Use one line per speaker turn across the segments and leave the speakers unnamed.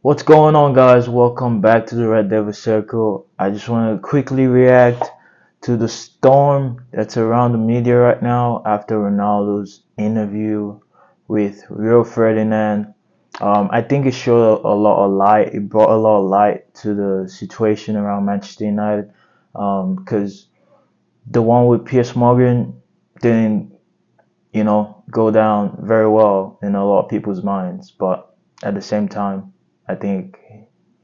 What's going on, guys? Welcome back to the Red Devil Circle. I just want to quickly react to the storm that's around the media right now after Ronaldo's interview with Rio Ferdinand. I think it showed a lot of light. It brought a lot of light to the situation around Manchester United. Because the one with Piers Morgan didn't, go down very well in a lot of people's minds. But at the same time, I think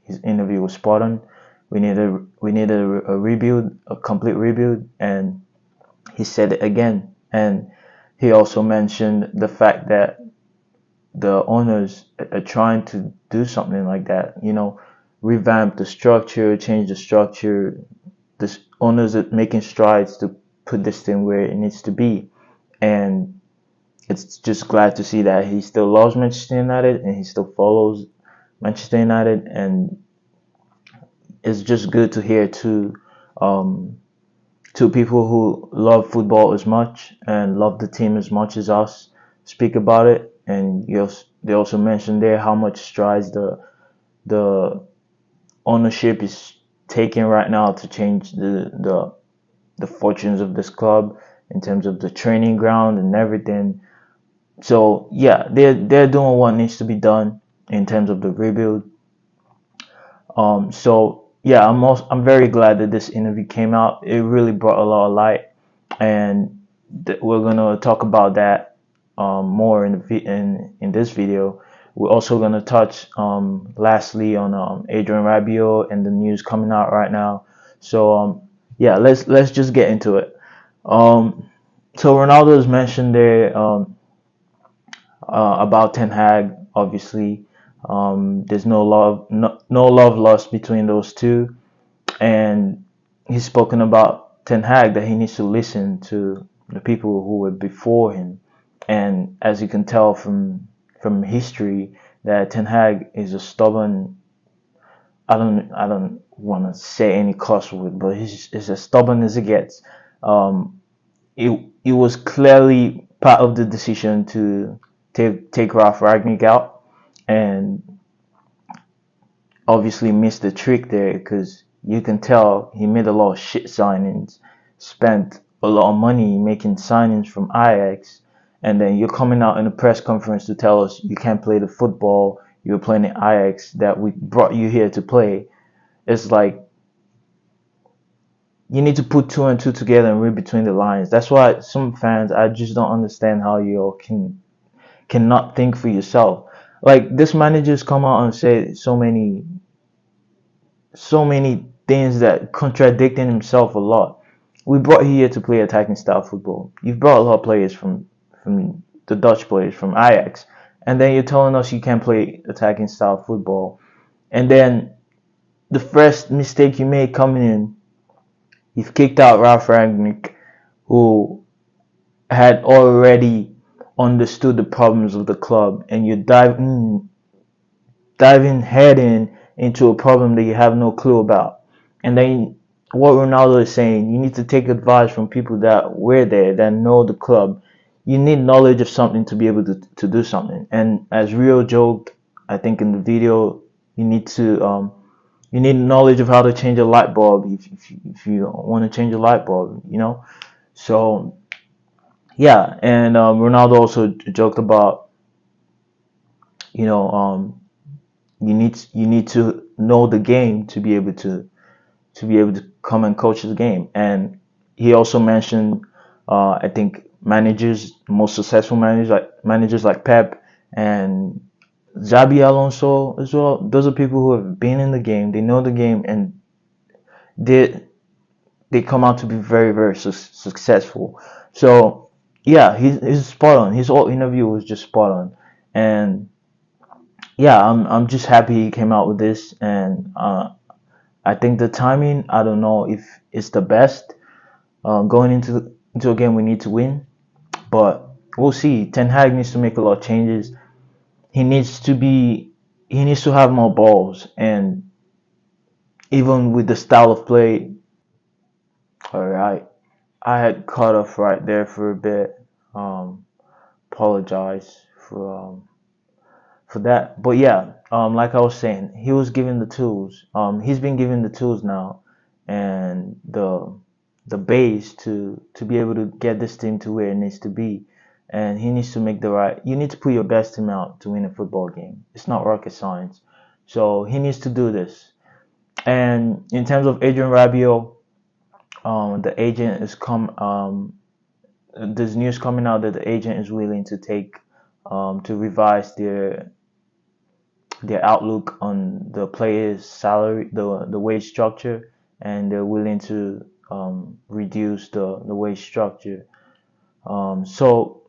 his interview was spot on. We needed a rebuild, a complete rebuild, and he said it again. And he also mentioned the fact that the owners are trying to do something like that. Revamp the structure, change the structure. The owners are making strides to put this thing where it needs to be, and it's just glad to see that he still loves Manchester United and he still follows Manchester United, and it's just good to hear um, two people who love football as much and love the team as much as us speak about it. And they also mentioned there how much strides the ownership is taking right now to change the fortunes of this club in terms of the training ground and everything. So yeah, they're doing what needs to be done in terms of the rebuild. So yeah, I'm very glad that this interview came out. It really brought a lot of light, and we're gonna talk about that more in this video. We're also gonna touch lastly on Adrian Rabiot and the news coming out right now. So yeah, let's just get into it. Um, so Ronaldo is mentioned there. About Ten Hag, obviously. There's no love lost between those two, and he's spoken about Ten Hag that he needs to listen to the people who were before him, and as you can tell from history, that Ten Hag is a stubborn. I don't want to say any cuss word, but he's as stubborn as it gets. Um, it was clearly part of the decision to take Ralph Ragnick out, and obviously missed the trick there because you can tell he made a lot of shit signings, spent a lot of money making signings from Ajax, and then you're coming out in a press conference to tell us you can't play the football you're playing in Ajax that we brought you here to play. It's like you need to put two and two together and read between the lines. That's why some fans, I just don't understand how you cannot think for yourself. Like this manager's come out and say so many things that contradicting himself a lot. We brought you here to play attacking style football. You've brought a lot of players from the Dutch players from Ajax, and then you're telling us you can't play attacking style football. And then the first mistake you made coming in, you've kicked out Ralph Rangnick, who had already understood the problems of the club, and you're diving head into a problem that you have no clue about. And then what Ronaldo is saying, you need to take advice from people that were there, that know the club. You need knowledge of something to be able to do something. And as Rio joked, I think in the video, you need to you need knowledge of how to change a light bulb if you want to change a light bulb. So yeah, and Ronaldo also joked about you know you need to know the game to be able to come and coach the game. And he also mentioned, I think managers, most successful managers like Pep and Xabi Alonso as well. Those are people who have been in the game, they know the game, and they they come out to be very very successful. So yeah, he's spot on. His whole interview was just spot on, and yeah, I'm just happy he came out with this, and I think the timing, I don't know if it's the best. Going into a game we need to win, but we'll see. Ten Hag needs to make a lot of changes. He needs to be he needs to have more balls, and even with the style of play. All right, I had cut off right there for a bit. Apologize for for that. But yeah, like I was saying, he was given the tools. He's been given the tools now, and the base to be able to get this team to where it needs to be. And he needs to make the right. You need to put your best team out to win a football game. It's not rocket science. So he needs to do this. And in terms of Adrian Rabiot, the agent is come. There's news coming out that the agent is willing to take to revise their outlook on the players' salary, the wage structure, and they're willing to reduce the wage structure. So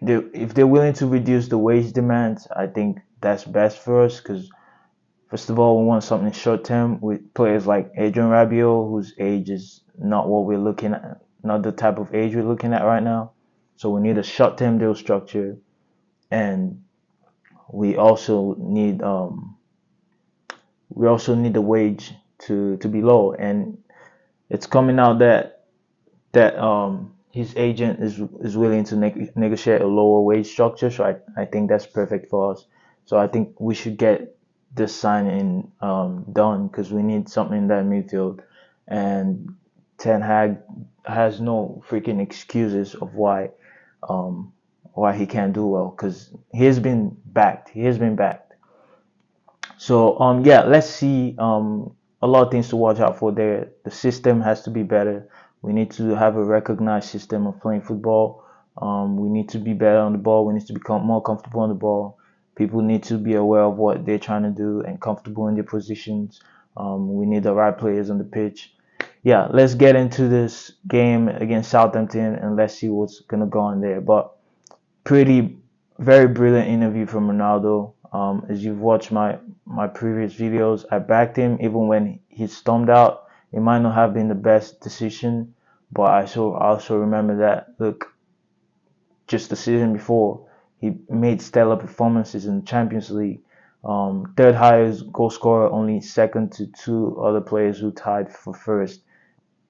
if they're willing to reduce the wage demands, I think that's best for us because first of all, we want something short term with players like Adrian Rabiot, whose age is not what we're looking at, not the type of age we're looking at right now. So we need a short term deal structure, and we also need the wage to be low. And it's coming out that his agent is willing to negotiate a lower wage structure. So I think that's perfect for us. So I think we should get this signing done because we need something in that midfield. And Ten Hag has no freaking excuses of why he can't do well because he has been backed. He has been backed. So yeah, let's see a lot of things to watch out for there. The system has to be better. We need to have a recognized system of playing football. We need to be better on the ball. We need to become more comfortable on the ball. People need to be aware of what they're trying to do and comfortable in their positions. We need the right players on the pitch. Yeah, let's get into this game against Southampton and let's see what's gonna go on there. But pretty, very brilliant interview from Ronaldo. As you've watched my previous videos, I backed him even when he stormed out. It might not have been the best decision, but I also remember that look, just the season before, he made stellar performances in the Champions League. Third highest goal scorer, only second to two other players who tied for first.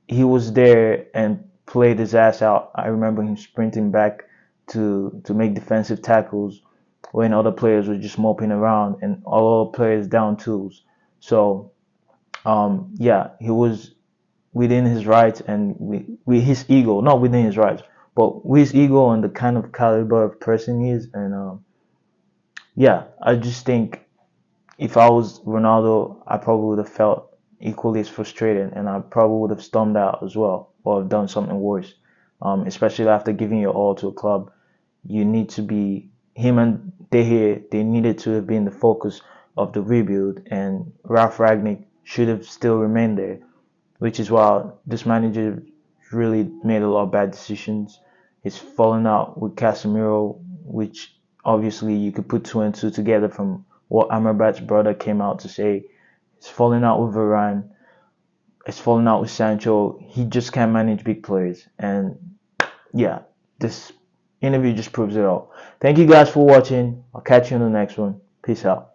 He was there and played his ass out. I remember him sprinting back to make defensive tackles when other players were just moping around and all other players down tools. So yeah, he was within his rights and with his ego, not within his rights, but with his ego and the kind of caliber of person he is. And yeah, I just think if I was Ronaldo, I probably would have felt equally as frustrated and I probably would have stormed out as well or have done something worse. Especially after giving your all to a club, you need to be him and they needed to have been the focus of the rebuild, and Ralph Ragnick should have still remained there, which is why this manager really made a lot of bad decisions. He's fallen out with Casemiro, which obviously you could put two and two together from what Amrabat's brother came out to say. He's falling out with Varane. He's falling out with Sancho. He just can't manage big players. And yeah, this interview just proves it all. Thank you guys for watching. I'll catch you in the next one. Peace out.